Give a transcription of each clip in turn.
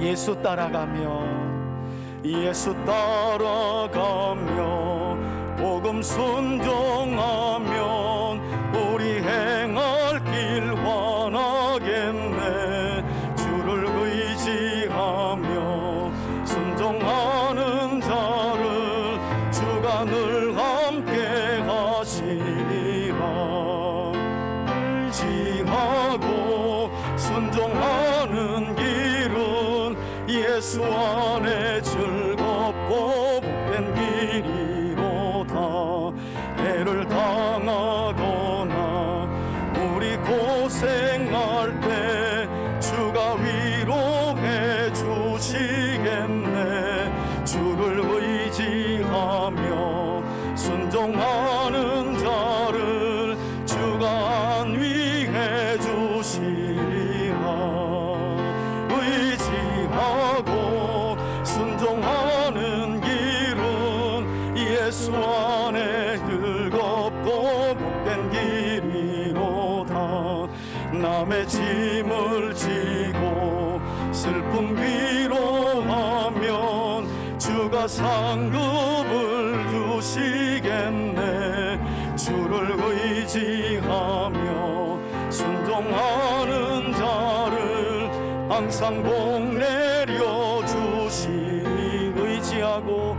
예수 따라가며 예수 따라가며 복음 순종하면 우리 행할 길 환하겠네. 주를 의지하며 순종하는 자를 주가 늘 함께 하시리라. 의지하고 순종하는 길은 예수 안에 즐겁고 복된 길이로다. 해를 당하거나 우리 고생할 때 주가 위로해 주시겠네. 주를 의지하며 순종하는 자를 주가 안위해 주시리라. 의지하고 순종하는 길은 예수 안에 즐겁고 복된 길이로다. 남의 짐을 지고 슬픔 위로하면 주가 상급을 주시겠네. 주를 의지하며 순종하는 자를 항상 복 내려 주시니. 의지하고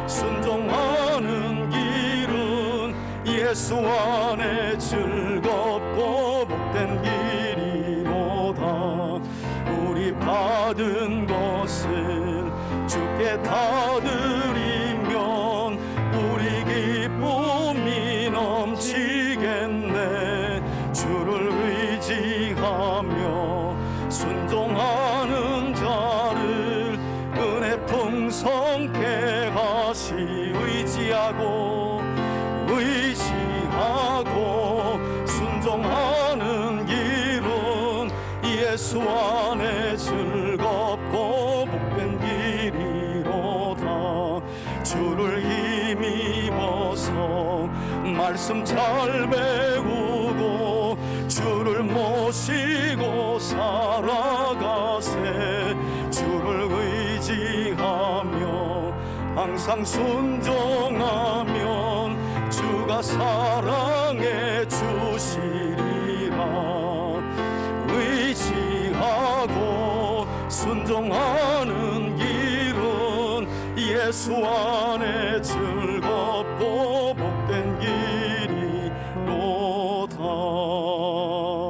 순종하는 길은 예수 안에 즐겁고 복된 길이로다. 우리 받은 것을 주께 다 드리면 우리 기쁨이 넘치겠네. 주를 의지하며 순종하는 자를 은혜 풍성케 하시. 의지하고 순종하는 길은 예수 안에 즐겁고 복된 길이로다. 주를 힘입어서 말씀 잘 배우고 주를 모시고 살아가세. 주를 의지하며 항상 순종하면 주가 사랑해 주시리라. 의지하고 순종하는 길은 예수 안에 즐겁고 복된 길이로다.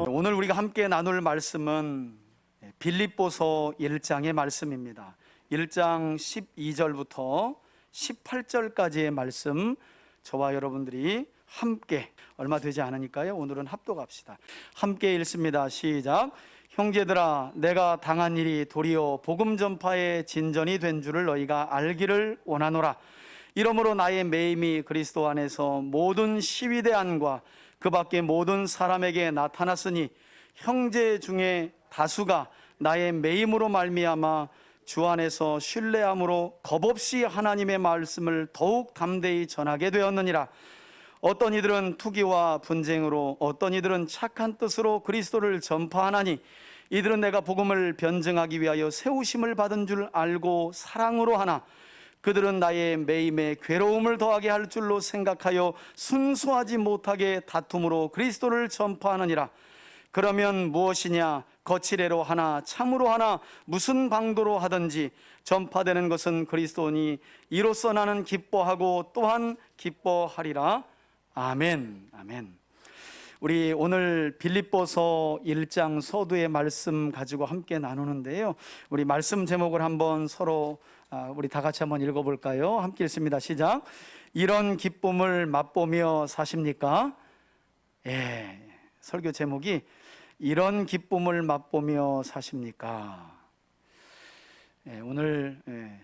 오늘 우리가 함께 나눌 말씀은 빌립보서 1장의 말씀입니다. 1장 12절부터 18절까지의 말씀, 저와 여러분들이 함께, 얼마 되지 않으니까요, 오늘은 합독합시다. 함께 읽습니다. 시작. 형제들아, 내가 당한 일이 도리어 복음 전파의 진전이 된 줄을 너희가 알기를 원하노라. 이러므로 나의 매임이 그리스도 안에서 모든 시위대 안과 그 밖에 모든 사람에게 나타났으니 형제 중에 다수가 나의 매임으로 말미암아 주 안에서 신뢰함으로 겁없이 하나님의 말씀을 더욱 담대히 전하게 되었느니라. 어떤 이들은 투기와 분쟁으로, 어떤 이들은 착한 뜻으로 그리스도를 전파하나니 이들은 내가 복음을 변증하기 위하여 세우심을 받은 줄 알고 사랑으로 하나 그들은 나의 매임에 괴로움을 더하게 할 줄로 생각하여 순수하지 못하게 다툼으로 그리스도를 전파하느니라. 그러면 무엇이냐? 거칠애로 하나 참으로 하나 무슨 방도로 하든지 전파되는 것은 그리스도니 이로써 나는 기뻐하고 또한 기뻐하리라. 아멘. 아멘. 우리 오늘 빌립보서 1장 서두의 말씀 가지고 함께 나누는데요, 우리 말씀 제목을 한번 서로 우리 다 같이 한번 읽어볼까요? 함께 읽습니다. 시작. 이런 기쁨을 맛보며 사십니까? 예, 설교 제목이 이런 기쁨을 맛보며 사십니까? 예, 오늘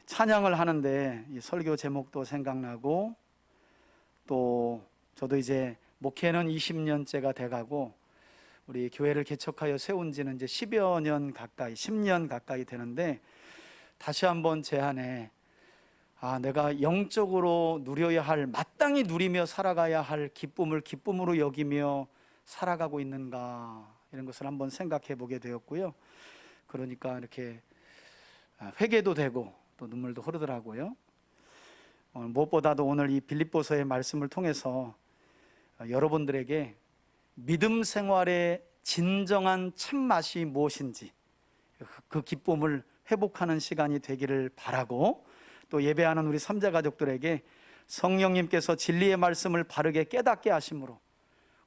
찬양을 하는데 이 설교 제목도 생각나고, 또 저도 이제 목회는 20년째가 돼가고 우리 교회를 개척하여 세운 지는 이제 10여 년 가까이, 10년 가까이 되는데, 다시 한번 제 안에 내가 영적으로 누려야 할, 마땅히 누리며 살아가야 할 기쁨을 기쁨으로 여기며 살아가고 있는가 이런 것을 한번 생각해 보게 되었고요. 그러니까 이렇게 회개도 되고 또 눈물도 흐르더라고요. 무엇보다도 오늘 이 빌립보서의 말씀을 통해서 여러분들에게 믿음 생활의 진정한 참맛이 무엇인지 그 기쁨을 회복하는 시간이 되기를 바라고, 또 예배하는 우리 삼자 가족들에게 성령님께서 진리의 말씀을 바르게 깨닫게 하심으로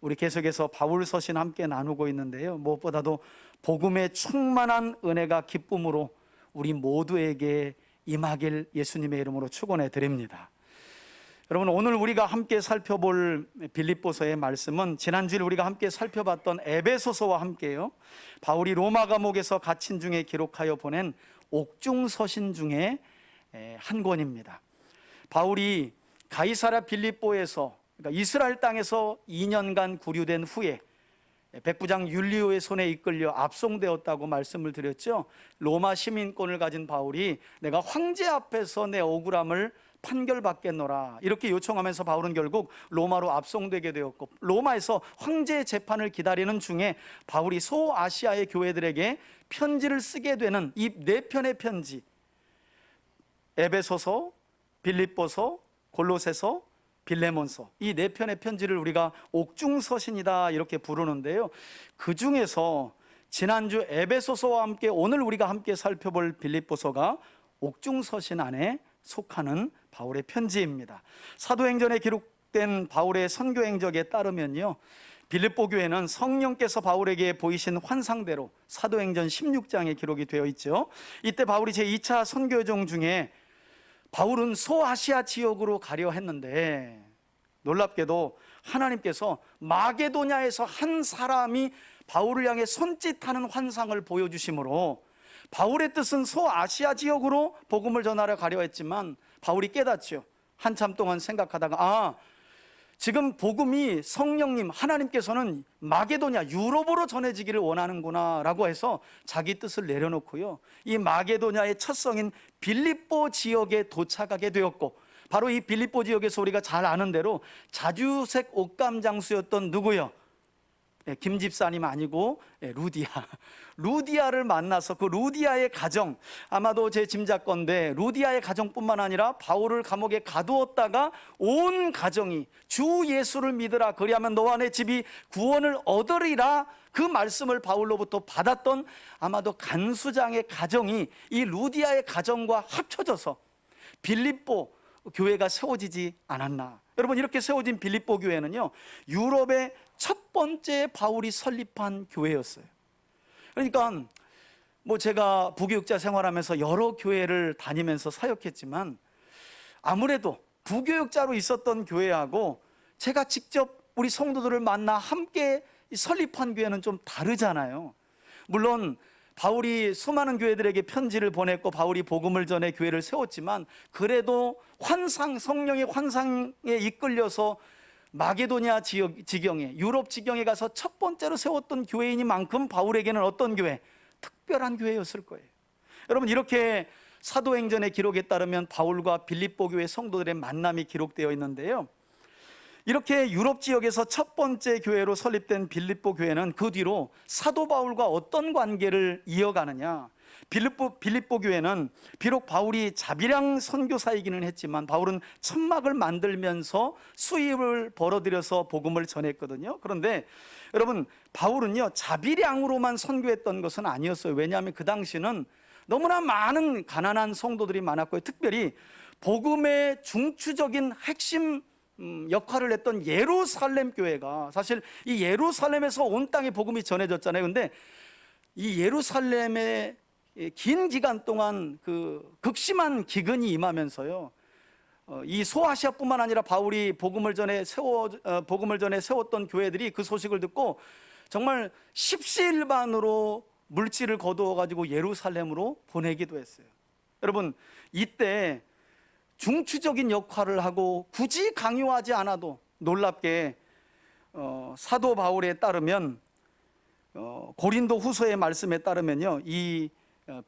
우리 계속해서 바울 서신 함께 나누고 있는데요, 무엇보다도 복음의 충만한 은혜가 기쁨으로 우리 모두에게 임하길 예수님의 이름으로 축원해 드립니다. 여러분, 오늘 우리가 함께 살펴볼 빌립보서의 말씀은 지난주에 우리가 함께 살펴봤던 에베소서와 함께요, 바울이 로마 감옥에서 갇힌 중에 기록하여 보낸 옥중서신 중에 한 권입니다. 바울이 가이사랴 빌립보에서, 그러니까 이스라엘 땅에서 2년간 구류된 후에 백부장 율리오의 손에 이끌려 압송되었다고 말씀을 드렸죠. 로마 시민권을 가진 바울이 내가 황제 앞에서 내 억울함을 판결받겠노라 이렇게 요청하면서 바울은 결국 로마로 압송되게 되었고, 로마에서 황제의 재판을 기다리는 중에 바울이 소아시아의 교회들에게 편지를 쓰게 되는 이 네 편의 편지, 에베소서, 빌립보서, 골로새서, 빌레몬서, 이 네 편의 편지를 우리가 옥중서신이다 이렇게 부르는데요, 그 중에서 지난주 에베소서와 함께 오늘 우리가 함께 살펴볼 빌립보서가 옥중서신 안에 속하는 바울의 편지입니다. 사도행전에 기록된 바울의 선교 행적에 따르면요, 빌립보 교회는 성령께서 바울에게 보이신 환상대로 사도행전 16장에 기록이 되어 있죠. 이때 바울이 제2차 선교여정 중에 바울은 소아시아 지역으로 가려 했는데, 놀랍게도 하나님께서 마게도냐에서 한 사람이 바울을 향해 손짓하는 환상을 보여주심으로 바울의 뜻은 소아시아 지역으로 복음을 전하러 가려 했지만 바울이 깨닫죠. 한참 동안 생각하다가 지금 복음이 성령님 하나님께서는 마게도냐 유럽으로 전해지기를 원하는구나 라고 해서 자기 뜻을 내려놓고요, 이 마게도냐의 첫 성인 빌립보 지역에 도착하게 되었고, 바로 이 빌립보 지역에서 우리가 잘 아는 대로 자주색 옷감 장수였던 누구요? 김 집사님 아니고 루디아를 만나서 그 루디아의 가정, 아마도 제 짐작건데 루디아의 가정뿐만 아니라 바울을 감옥에 가두었다가 온 가정이 주 예수를 믿으라 그리하면 너와 내 집이 구원을 얻으리라 그 말씀을 바울로부터 받았던 아마도 간수장의 가정이 이 루디아의 가정과 합쳐져서 빌립보 교회가 세워지지 않았나. 여러분, 이렇게 세워진 빌립보 교회는요, 유럽의 첫 번째 바울이 설립한 교회였어요. 그러니까 제가 부교육자 생활하면서 여러 교회를 다니면서 사역했지만 아무래도 부교육자로 있었던 교회하고 제가 직접 우리 성도들을 만나 함께 설립한 교회는 좀 다르잖아요. 물론 바울이 수많은 교회들에게 편지를 보냈고 바울이 복음을 전해 교회를 세웠지만 그래도 성령의 환상에 이끌려서 마게도냐 지경에, 유럽 지경에 가서 첫 번째로 세웠던 교회이니만큼 바울에게는 어떤 교회? 특별한 교회였을 거예요. 여러분, 이렇게 사도행전의 기록에 따르면 바울과 빌립보 교회 성도들의 만남이 기록되어 있는데요, 이렇게 유럽 지역에서 첫 번째 교회로 설립된 빌립보 교회는 그 뒤로 사도 바울과 어떤 관계를 이어가느냐. 빌립보 교회는 비록 바울이 자비량 선교사이기는 했지만 바울은 천막을 만들면서 수입을 벌어들여서 복음을 전했거든요. 그런데 여러분, 바울은요 자비량으로만 선교했던 것은 아니었어요. 왜냐하면 그 당시는 너무나 많은 가난한 성도들이 많았고요, 특별히 복음의 중추적인 핵심 역할을 했던 예루살렘 교회가, 사실 이 예루살렘에서 온 땅에 복음이 전해졌잖아요. 근데 이 예루살렘에 긴 기간 동안 그 극심한 기근이 임하면서요, 이 소아시아뿐만 아니라 바울이 복음을 전에 세웠던 교회들이 그 소식을 듣고 정말 십시일반으로 물질을 거두어 가지고 예루살렘으로 보내기도 했어요. 여러분, 이때 중추적인 역할을 하고 굳이 강요하지 않아도 놀랍게 사도 바울에 따르면 고린도 후서의 말씀에 따르면요, 이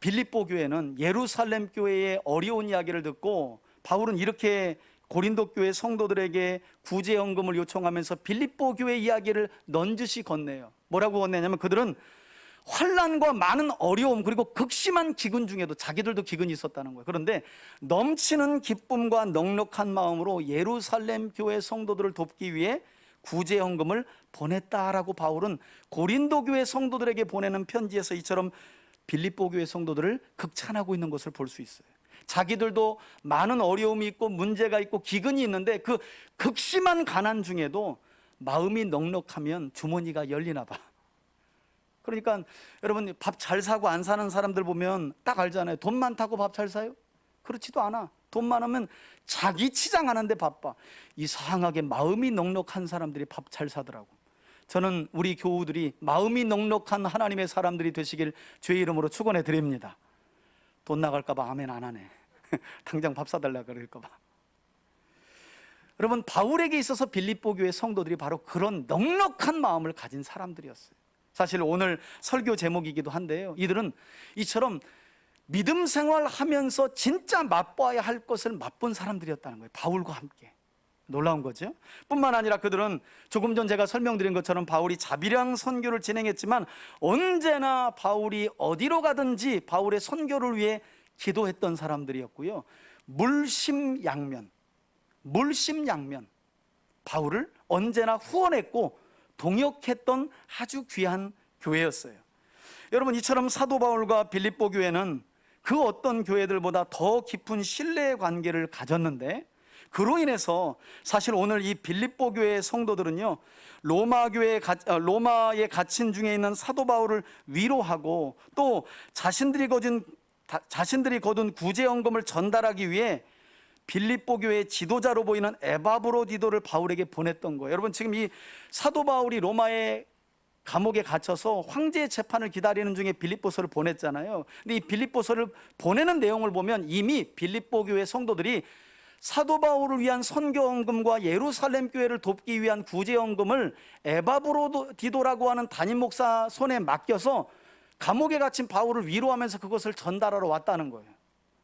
빌립보 교회는 예루살렘 교회의 어려운 이야기를 듣고 바울은 이렇게 고린도 교회 성도들에게 구제연금을 요청하면서 빌립보 교회 이야기를 넌지시 건네요. 뭐라고 건네냐면 그들은 환난과 많은 어려움 그리고 극심한 기근 중에도 자기들도 기근이 있었다는 거예요. 그런데 넘치는 기쁨과 넉넉한 마음으로 예루살렘 교회 성도들을 돕기 위해 구제연금을 보냈다라고 바울은 고린도 교회 성도들에게 보내는 편지에서 이처럼 빌립보 교회 성도들을 극찬하고 있는 것을 볼 수 있어요. 자기들도 많은 어려움이 있고 문제가 있고 기근이 있는데 그 극심한 가난 중에도 마음이 넉넉하면 주머니가 열리나 봐. 그러니까 여러분, 밥 잘 사고 안 사는 사람들 보면 딱 알잖아요. 돈 많다고 밥 잘 사요? 그렇지도 않아. 돈 많으면 자기 치장하는데 바빠. 이상하게 마음이 넉넉한 사람들이 밥 잘 사더라고. 저는 우리 교우들이 마음이 넉넉한 하나님의 사람들이 되시길 주의 이름으로 축원해 드립니다. 돈 나갈까 봐 아멘 안 하네. 당장 밥 사달라 그럴까 봐. 여러분, 바울에게 있어서 빌립보 교회 성도들이 바로 그런 넉넉한 마음을 가진 사람들이었어요. 사실 오늘 설교 제목이기도 한데요, 이들은 이처럼 믿음 생활하면서 진짜 맛봐야 할 것을 맛본 사람들이었다는 거예요. 바울과 함께. 놀라운 거죠. 뿐만 아니라 그들은 조금 전 제가 설명드린 것처럼 바울이 자비량 선교를 진행했지만 언제나 바울이 어디로 가든지 바울의 선교를 위해 기도했던 사람들이었고요. 물심양면 바울을 언제나 후원했고 동역했던 아주 귀한 교회였어요. 여러분, 이처럼 사도 바울과 빌립보 교회는 그 어떤 교회들보다 더 깊은 신뢰의 관계를 가졌는데, 그로 인해서 사실 오늘 이 빌립보 교회의 성도들은요, 로마에 갇힌 중에 있는 사도 바울을 위로하고 또 자신들이 거둔 구제연금을 전달하기 위해 빌립보 교회의 지도자로 보이는 에바브로디도를 바울에게 보냈던 거예요. 여러분, 지금 이 사도 바울이 로마의 감옥에 갇혀서 황제의 재판을 기다리는 중에 빌립보서를 보냈잖아요. 근데 이 빌립보서를 보내는 내용을 보면 이미 빌립보 교회 성도들이 사도 바울을 위한 선교헌금과 예루살렘 교회를 돕기 위한 구제헌금을 에바브로디도라고 하는 담임 목사 손에 맡겨서 감옥에 갇힌 바울을 위로하면서 그것을 전달하러 왔다는 거예요.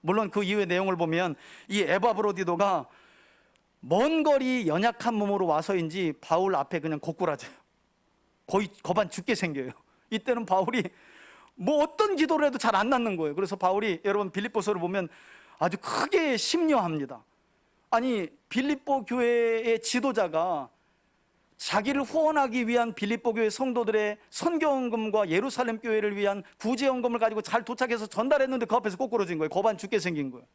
물론 그 이후의 내용을 보면 이 에바브로디도가 먼 거리 연약한 몸으로 와서인지 바울 앞에 그냥 고꾸라져요. 거의 거반 죽게 생겨요. 이때는 바울이 뭐 어떤 기도를 해도 잘 안 낫는 거예요. 그래서 바울이, 여러분 빌립보서를 보면 아주 크게 심려합니다. 아니, 빌립보 교회의 지도자가 자기를 후원하기 위한 빌립보 교회 성도들의 선교헌금과 예루살렘 교회를 위한 구제헌금을 가지고 잘 도착해서 전달했는데 그 앞에서 꼬꾸러진 거예요. 거반 죽게 생긴 거예요.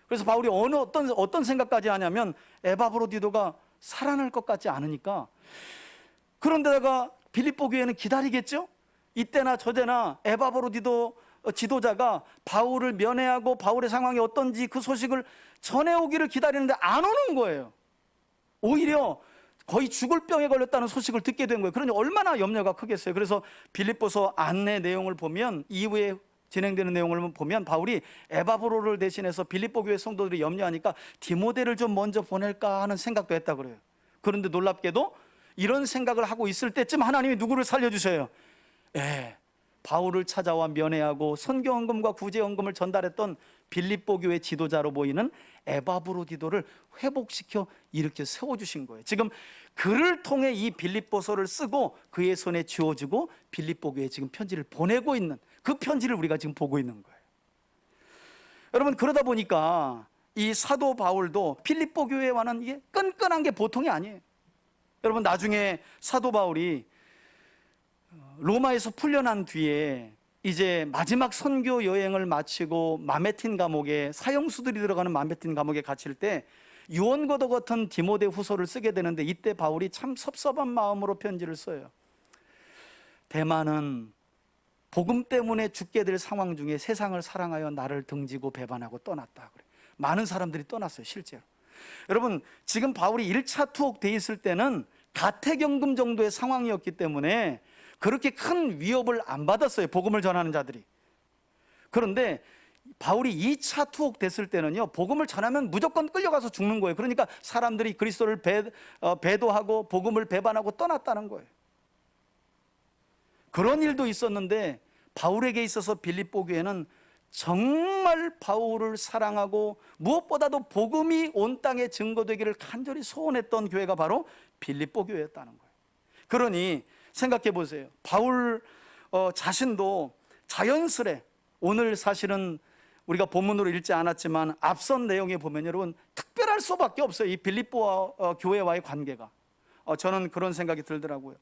그래서 바울이 어떤 생각까지 하냐면 에바브로디도가 살아날 것 같지 않으니까, 그런데다가 빌립보 교회는 기다리겠죠? 이때나 저때나 에바브로디도 지도자가 바울을 면회하고 바울의 상황이 어떤지 그 소식을 전해오기를 기다리는데 안 오는 거예요. 오히려 거의 죽을 병에 걸렸다는 소식을 듣게 된 거예요. 그러니 얼마나 염려가 크겠어요. 그래서 빌립보서 안내 내용을 보면, 이후에 진행되는 내용을 보면 바울이 에바브로를 대신해서 빌립보 교회 성도들이 염려하니까 디모데를 좀 먼저 보낼까 하는 생각도 했다 그래요. 그런데 놀랍게도 이런 생각을 하고 있을 때쯤 하나님이 누구를 살려주셔요? 바울을 찾아와 면회하고 선교헌금과 구제헌금을 전달했던 빌립보 교회 지도자로 보이는 에바브로디도를 회복시켜 일으켜 세워주신 거예요. 지금 그를 통해 이 빌립보서를 쓰고 그의 손에 쥐어주고 빌립보 교회에 지금 편지를 보내고 있는, 그 편지를 우리가 지금 보고 있는 거예요. 여러분, 그러다 보니까 이 사도 바울도 빌립보 교회와는 이게 끈끈한 게 보통이 아니에요. 여러분, 나중에 사도 바울이 로마에서 풀려난 뒤에 이제 마지막 선교 여행을 마치고 마메틴 감옥에, 사형수들이 들어가는 마메틴 감옥에 갇힐 때 유언과도 같은 디모데 후서를 쓰게 되는데, 이때 바울이 참 섭섭한 마음으로 편지를 써요. 대만은 복음 때문에 죽게 될 상황 중에 세상을 사랑하여 나를 등지고 배반하고 떠났다. 그래. 많은 사람들이 떠났어요, 실제로. 여러분, 지금 바울이 1차 투옥돼 있을 때는 가택연금 정도의 상황이었기 때문에 그렇게 큰 위협을 안 받았어요, 복음을 전하는 자들이. 그런데 바울이 2차 투옥됐을 때는요, 복음을 전하면 무조건 끌려가서 죽는 거예요. 그러니까 사람들이 그리스도를 배도하고 복음을 배반하고 떠났다는 거예요. 그런 일도 있었는데 바울에게 있어서 빌립보 교회는 정말 바울을 사랑하고 무엇보다도 복음이 온 땅에 증거되기를 간절히 소원했던 교회가 바로 빌립보 교회였다는 거예요. 그러니 생각해 보세요. 바울 자신도 자연스레, 오늘 사실은 우리가 본문으로 읽지 않았지만 앞선 내용에 보면 여러분 특별할 수밖에 없어요. 이 빌립보 교회와의 관계가. 저는 그런 생각이 들더라고요.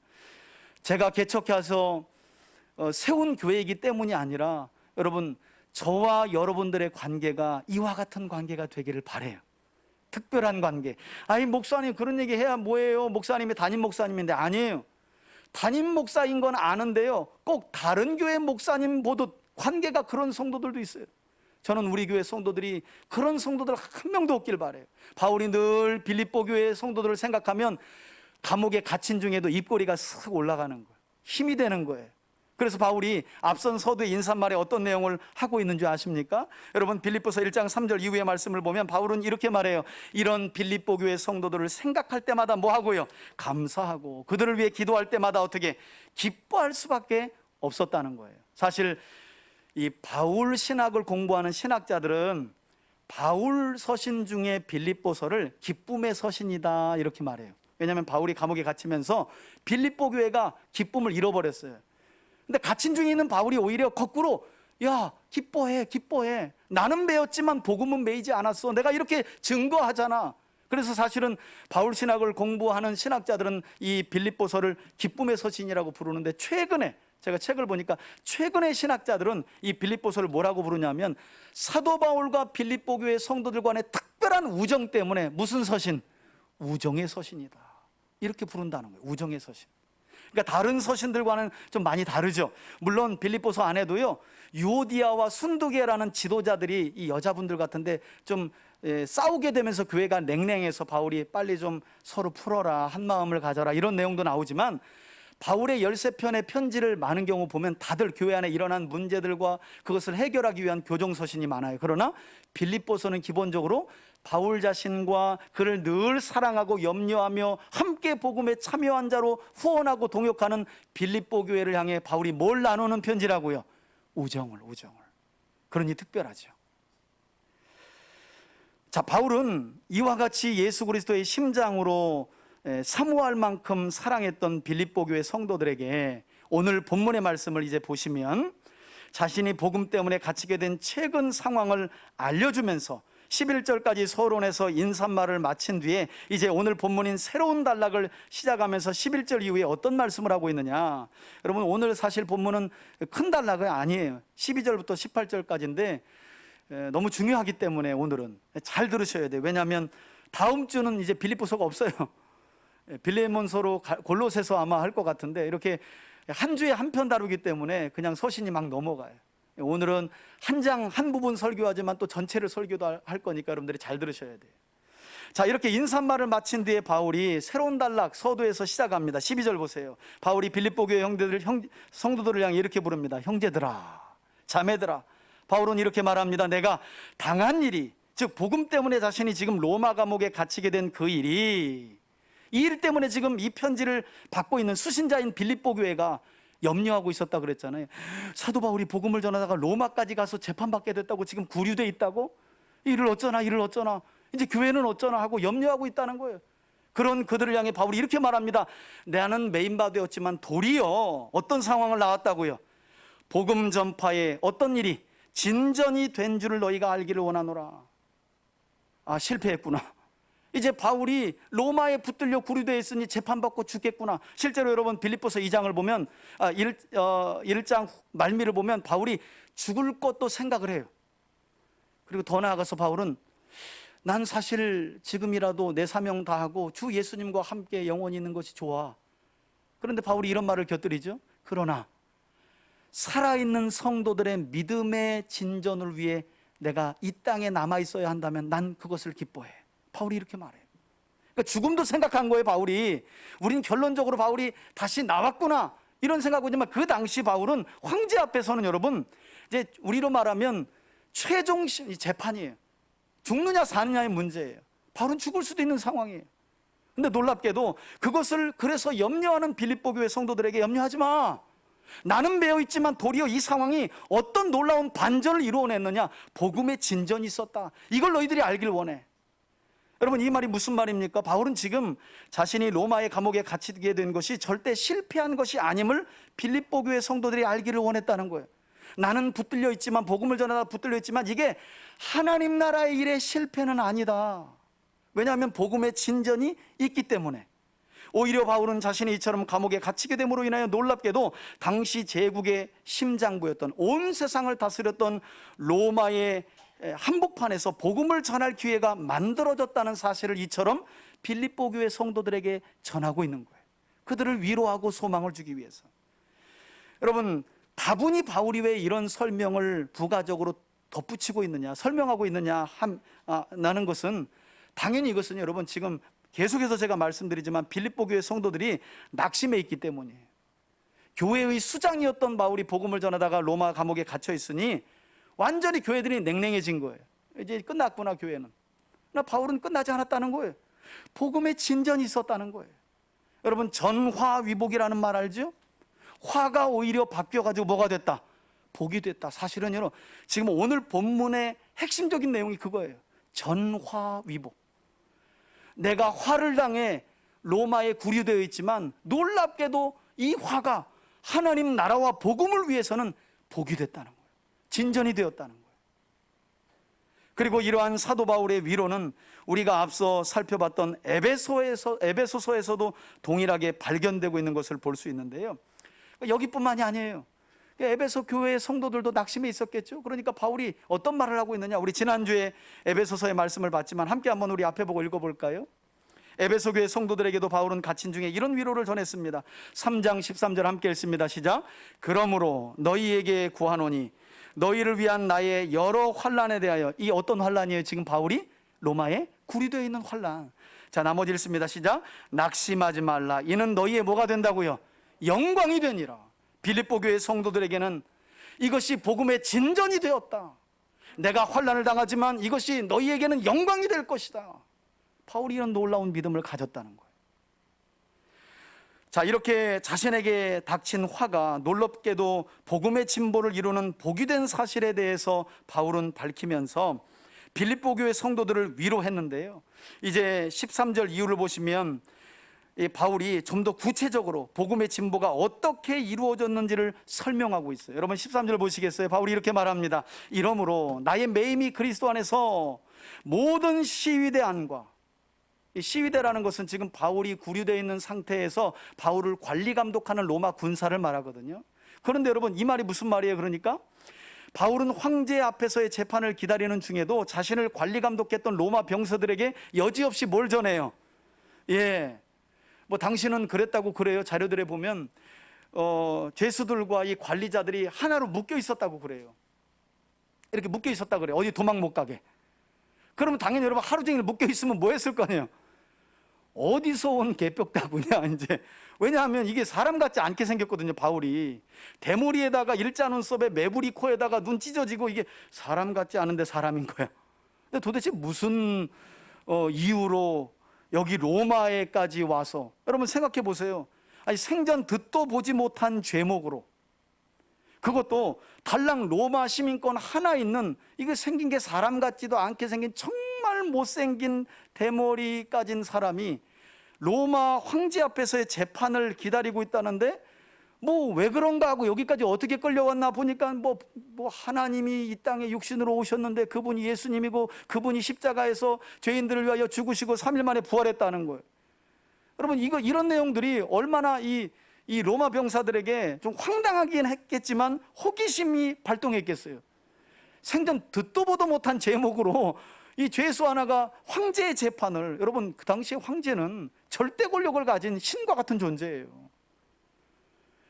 제가 개척해서 세운 교회이기 때문이 아니라 여러분, 저와 여러분들의 관계가 이와 같은 관계가 되기를 바라요. 특별한 관계. 아니, 목사님 그런 얘기 해야 뭐예요? 목사님이 담임 목사님인데. 아니에요. 담임 목사인 건 아는데요, 꼭 다른 교회 목사님 보듯 관계가 그런 성도들도 있어요. 저는 우리 교회 성도들이 그런 성도들 한 명도 없길 바라요. 바울이 늘 빌립보 교회 성도들을 생각하면 감옥에 갇힌 중에도 입꼬리가 쓱 올라가는 거예요. 힘이 되는 거예요. 그래서 바울이 앞선 서두의 인사말에 어떤 내용을 하고 있는 줄 아십니까? 여러분, 빌립보서 1장 3절 이후의 말씀을 보면 바울은 이렇게 말해요. 이런 빌립보 교회 성도들을 생각할 때마다 뭐 하고요? 감사하고 그들을 위해 기도할 때마다 어떻게 기뻐할 수밖에 없었다는 거예요. 사실 이 바울 신학을 공부하는 신학자들은 바울 서신 중에 빌립보서를 기쁨의 서신이다 이렇게 말해요. 왜냐하면 바울이 감옥에 갇히면서 빌립보 교회가 기쁨을 잃어버렸어요. 근데 갇힌 중에 있는 바울이 오히려 거꾸로, 야, 기뻐해. 나는 배웠지만 복음은 배이지 않았어. 내가 이렇게 증거하잖아. 그래서 사실은 바울 신학을 공부하는 신학자들은 이 빌립보서를 기쁨의 서신이라고 부르는데, 최근에 제가 책을 보니까 최근의 신학자들은 이 빌립보서를 뭐라고 부르냐면 사도 바울과 빌립보 교회 성도들 간의 특별한 우정 때문에 무슨 서신? 우정의 서신이다 이렇게 부른다는 거예요. 우정의 서신. 그러니까 다른 서신들과는 좀 많이 다르죠. 물론 빌립보서 안에도요, 유오디아와 순두계라는 지도자들이 이 여자분들 같은데 좀 싸우게 되면서 교회가 냉랭해서 바울이 빨리 좀 서로 풀어라, 한 마음을 가져라 이런 내용도 나오지만, 바울의 13편의 편지를 많은 경우 보면 다들 교회 안에 일어난 문제들과 그것을 해결하기 위한 교정서신이 많아요. 그러나 빌립보서는 기본적으로 바울 자신과 그를 늘 사랑하고 염려하며 함께 복음에 참여한 자로 후원하고 동역하는 빌립보 교회를 향해 바울이 뭘 나누는 편지라고요? 우정을. 그러니 특별하죠. 자, 바울은 이와 같이 예수 그리스도의 심장으로 사모할 만큼 사랑했던 빌립보 교회 성도들에게 오늘 본문의 말씀을 이제 보시면 자신이 복음 때문에 갇히게 된 최근 상황을 알려주면서 11절까지 서론에서 인사말을 마친 뒤에 이제 오늘 본문인 새로운 단락을 시작하면서 11절 이후에 어떤 말씀을 하고 있느냐. 여러분, 오늘 사실 본문은 큰 단락은 아니에요. 12절부터 18절까지인데 너무 중요하기 때문에 오늘은 잘 들으셔야 돼요. 왜냐하면 다음 주는 이제 빌립보서가 없어요. 빌레몬서로 골로새서 아마 할 것 같은데 이렇게 한 주에 한 편 다루기 때문에 그냥 서신이 막 넘어가요. 오늘은 한 장 한 부분 설교하지만 또 전체를 설교도 할 거니까 여러분들이 잘 들으셔야 돼요. 자, 이렇게 인사말을 마친 뒤에 바울이 새로운 단락 서두에서 시작합니다. 12절 보세요. 바울이 빌립보 교회 성도들을 향해 이렇게 부릅니다. 형제들아, 자매들아. 바울은 이렇게 말합니다. 내가 당한 일이, 즉 복음 때문에 자신이 지금 로마 감옥에 갇히게 된 그 일이, 이 일 때문에 지금 이 편지를 받고 있는 수신자인 빌립보 교회가 염려하고 있었다 그랬잖아요. 사도 바울이 복음을 전하다가 로마까지 가서 재판받게 됐다고, 지금 구류돼 있다고, 이를 어쩌나 이제 교회는 어쩌나 하고 염려하고 있다는 거예요. 그런 그들을 향해 바울이 이렇게 말합니다. 나는 메인바 되었지만 도리어 어떤 상황을 나왔다고요? 복음 전파에 어떤 일이 진전이 된 줄을 너희가 알기를 원하노라. 아, 실패했구나. 이제 바울이 로마에 붙들려 구류되어 있으니 재판받고 죽겠구나. 실제로 여러분 빌립보서 2장을 보면 1장 말미를 보면 바울이 죽을 것도 생각을 해요. 그리고 더 나아가서 바울은 난 사실 지금이라도 내 사명 다하고 주 예수님과 함께 영원히 있는 것이 좋아. 그런데 바울이 이런 말을 곁들이죠. 그러나 살아있는 성도들의 믿음의 진전을 위해 내가 이 땅에 남아있어야 한다면 난 그것을 기뻐해. 바울이 이렇게 말해요. 그러니까 죽음도 생각한 거예요, 바울이. 우린 결론적으로 바울이 다시 나왔구나 이런 생각하고 있지만, 그 당시 바울은 황제 앞에서는 여러분 이제 우리로 말하면 최종 재판이에요. 죽느냐 사느냐의 문제예요. 바울은 죽을 수도 있는 상황이에요. 근데 놀랍게도 그것을 그래서 염려하는 빌립보 교회 성도들에게 염려하지 마. 나는 매여 있지만 도리어 이 상황이 어떤 놀라운 반전을 이루어냈느냐? 복음의 진전이 있었다. 이걸 너희들이 알길 원해. 여러분, 이 말이 무슨 말입니까? 바울은 지금 자신이 로마의 감옥에 갇히게 된 것이 절대 실패한 것이 아님을 빌립보 교회 성도들이 알기를 원했다는 거예요. 나는 붙들려 있지만, 복음을 전하다 붙들려 있지만 이게 하나님 나라의 일의 실패는 아니다. 왜냐하면 복음의 진전이 있기 때문에. 오히려 바울은 자신이 이처럼 감옥에 갇히게 됨으로 인하여 놀랍게도 당시 제국의 심장부였던, 온 세상을 다스렸던 로마의 한복판에서 복음을 전할 기회가 만들어졌다는 사실을 이처럼 빌립보 교회 성도들에게 전하고 있는 거예요. 그들을 위로하고 소망을 주기 위해서. 여러분, 다분히 바울이 왜 이런 설명을 부가적으로 덧붙이고 있느냐, 설명하고 있느냐 나는 것은, 당연히 이것은 여러분 지금 계속해서 제가 말씀드리지만 빌립보 교회 성도들이 낙심해 있기 때문이에요. 교회의 수장이었던 바울이 복음을 전하다가 로마 감옥에 갇혀 있으니 완전히 교회들이 냉랭해진 거예요. 이제 끝났구나, 교회는. 그러나 바울은 끝나지 않았다는 거예요. 복음의 진전이 있었다는 거예요. 여러분, 전화위복이라는 말 알죠? 화가 오히려 바뀌어가지고 뭐가 됐다? 복이 됐다. 사실은 여러분, 지금 오늘 본문의 핵심적인 내용이 그거예요. 전화위복. 내가 화를 당해 로마에 구류되어 있지만 놀랍게도 이 화가 하나님 나라와 복음을 위해서는 복이 됐다는 거예요. 진전이 되었다는 거예요. 그리고 이러한 사도 바울의 위로는 우리가 앞서 살펴봤던 에베소서에서도 동일하게 발견되고 있는 것을 볼 수 있는데요. 여기뿐만이 아니에요. 에베소 교회의 성도들도 낙심해 있었겠죠. 그러니까 바울이 어떤 말을 하고 있느냐, 우리 지난주에 에베소서의 말씀을 봤지만 함께 한번 우리 앞에 보고 읽어볼까요? 에베소 교회 성도들에게도 바울은 갇힌 중에 이런 위로를 전했습니다. 3장 13절 함께 읽습니다. 시작. 그러므로 너희에게 구하노니 너희를 위한 나의 여러 환난에 대하여. 이 어떤 환난이에요? 지금 바울이 로마에 구류되어 있는 환난. 자, 나머지 읽습니다. 시작. 낙심하지 말라. 이는 너희의 뭐가 된다고요? 영광이 되니라. 빌립보 교회 성도들에게는 이것이 복음의 진전이 되었다. 내가 환난을 당하지만 이것이 너희에게는 영광이 될 것이다. 바울이 이런 놀라운 믿음을 가졌다는 거예요. 자, 이렇게 자신에게 닥친 화가 놀랍게도 복음의 진보를 이루는 복이 된 사실에 대해서 바울은 밝히면서 빌립보 교회 성도들을 위로했는데요. 이제 13절 이후를 보시면 이 바울이 좀 더 구체적으로 복음의 진보가 어떻게 이루어졌는지를 설명하고 있어요. 여러분 13절 보시겠어요? 바울이 이렇게 말합니다. 이러므로 나의 매임이 그리스도 안에서 모든 시위대 안과, 이 시위대라는 것은 지금 바울이 구류되어 있는 상태에서 바울을 관리 감독하는 로마 군사를 말하거든요. 그런데 여러분, 이 말이 무슨 말이에요? 그러니까 바울은 황제 앞에서의 재판을 기다리는 중에도 자신을 관리 감독했던 로마 병사들에게 여지없이 뭘 전해요? 뭐 당신은 그랬다고 그래요. 자료들에 보면 죄수들과 이 관리자들이 하나로 묶여 있었다고 그래요. 이렇게 묶여 있었다고 그래요. 어디 도망 못 가게. 그러면 당연히 여러분 하루 종일 묶여 있으면 뭐 했을 거네요? 어디서 온 개벽다구냐 이제. 왜냐하면 이게 사람 같지 않게 생겼거든요. 바울이 대머리에다가 일자 눈썹에 매부리 코에다가 눈 찢어지고, 이게 사람 같지 않은데 사람인 거야. 근데 도대체 무슨 이유로 여기 로마에까지 와서, 여러분 생각해 보세요. 아니, 생전 듣도 보지 못한 죄목으로, 그것도 달랑 로마 시민권 하나 있는, 이거 생긴 게 사람 같지도 않게 생긴 정말 못생긴 대머리 까진 사람이 로마 황제 앞에서의 재판을 기다리고 있다는데, 뭐 왜 그런가 하고 여기까지 어떻게 끌려왔나 보니까 뭐 하나님이 이 땅에 육신으로 오셨는데 그분이 예수님이고 그분이 십자가에서 죄인들을 위하여 죽으시고 3일 만에 부활했다는 거예요. 여러분, 이런 내용들이 얼마나 이 로마 병사들에게 좀 황당하긴 했겠지만 호기심이 발동했겠어요. 생전 듣도 보도 못한 제목으로 이 죄수 하나가 황제의 재판을, 여러분 그 당시에 황제는 절대 권력을 가진 신과 같은 존재예요.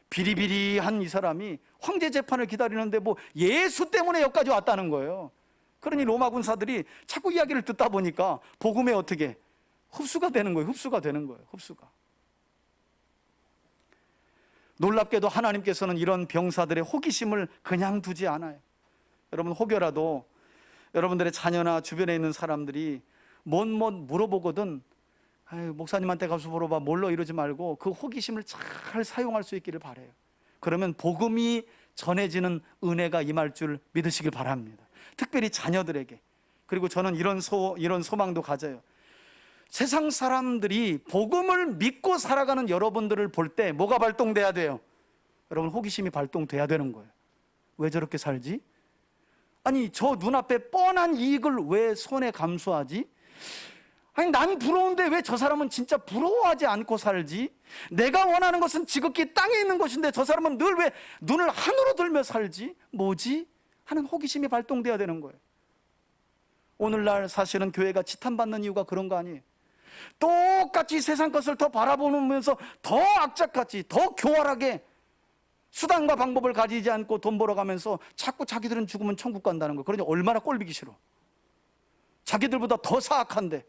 비리비리한 이 사람이 황제 재판을 기다리는데 뭐 예수 때문에 여기까지 왔다는 거예요. 그러니 로마 군사들이 자꾸 이야기를 듣다 보니까 복음에 어떻게 흡수가 되는 거예요. 흡수가 되는 거예요. 흡수가. 놀랍게도 하나님께서는 이런 병사들의 호기심을 그냥 두지 않아요. 여러분, 혹여라도 여러분들의 자녀나 주변에 있는 사람들이 뭔 물어보거든, 목사님한테 가서 물어봐, 몰라 이러지 말고 그 호기심을 잘 사용할 수 있기를 바라요. 그러면 복음이 전해지는 은혜가 임할 줄 믿으시길 바랍니다. 특별히 자녀들에게. 그리고 저는 이런 소망도 가져요. 세상 사람들이 복음을 믿고 살아가는 여러분들을 볼 때 뭐가 발동돼야 돼요? 여러분, 호기심이 발동돼야 되는 거예요. 왜 저렇게 살지? 아니, 저 눈앞에 뻔한 이익을 왜 손에 감수하지? 아니, 난 부러운데 왜 저 사람은 진짜 부러워하지 않고 살지? 내가 원하는 것은 지극히 땅에 있는 것인데 저 사람은 늘 왜 눈을 하늘로 들며 살지? 뭐지? 하는 호기심이 발동돼야 되는 거예요. 오늘날 사실은 교회가 지탄받는 이유가 그런 거 아니에요. 똑같이 세상 것을 더 바라보면서 더 악착같이, 더 교활하게 수단과 방법을 가지지 않고 돈 벌어가면서 자꾸 자기들은 죽으면 천국 간다는 거예요. 그러니 얼마나 꼴보기 싫어. 자기들보다 더 사악한데.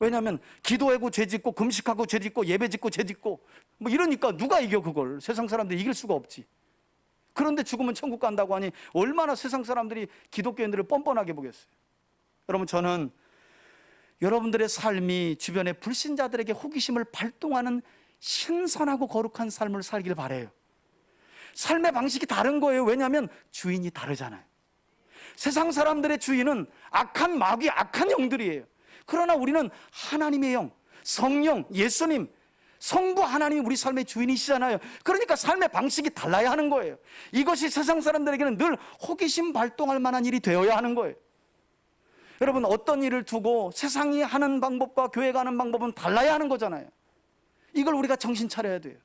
왜냐하면 기도하고 죄 짓고 금식하고 죄 짓고 예배 짓고 죄 짓고 뭐 이러니까 누가 이겨 그걸. 세상 사람들이 이길 수가 없지. 그런데 죽으면 천국 간다고 하니 얼마나 세상 사람들이 기독교인들을 뻔뻔하게 보겠어요. 여러분, 저는 여러분들의 삶이 주변의 불신자들에게 호기심을 발동하는 신선하고 거룩한 삶을 살길 바라요. 삶의 방식이 다른 거예요. 왜냐하면 주인이 다르잖아요. 세상 사람들의 주인은 악한 마귀, 악한 영들이에요. 그러나 우리는 하나님의 영, 성령, 예수님, 성부 하나님이 우리 삶의 주인이시잖아요. 그러니까 삶의 방식이 달라야 하는 거예요. 이것이 세상 사람들에게는 늘 호기심 발동할 만한 일이 되어야 하는 거예요. 여러분, 어떤 일을 두고 세상이 하는 방법과 교회가 하는 방법은 달라야 하는 거잖아요. 이걸 우리가 정신 차려야 돼요.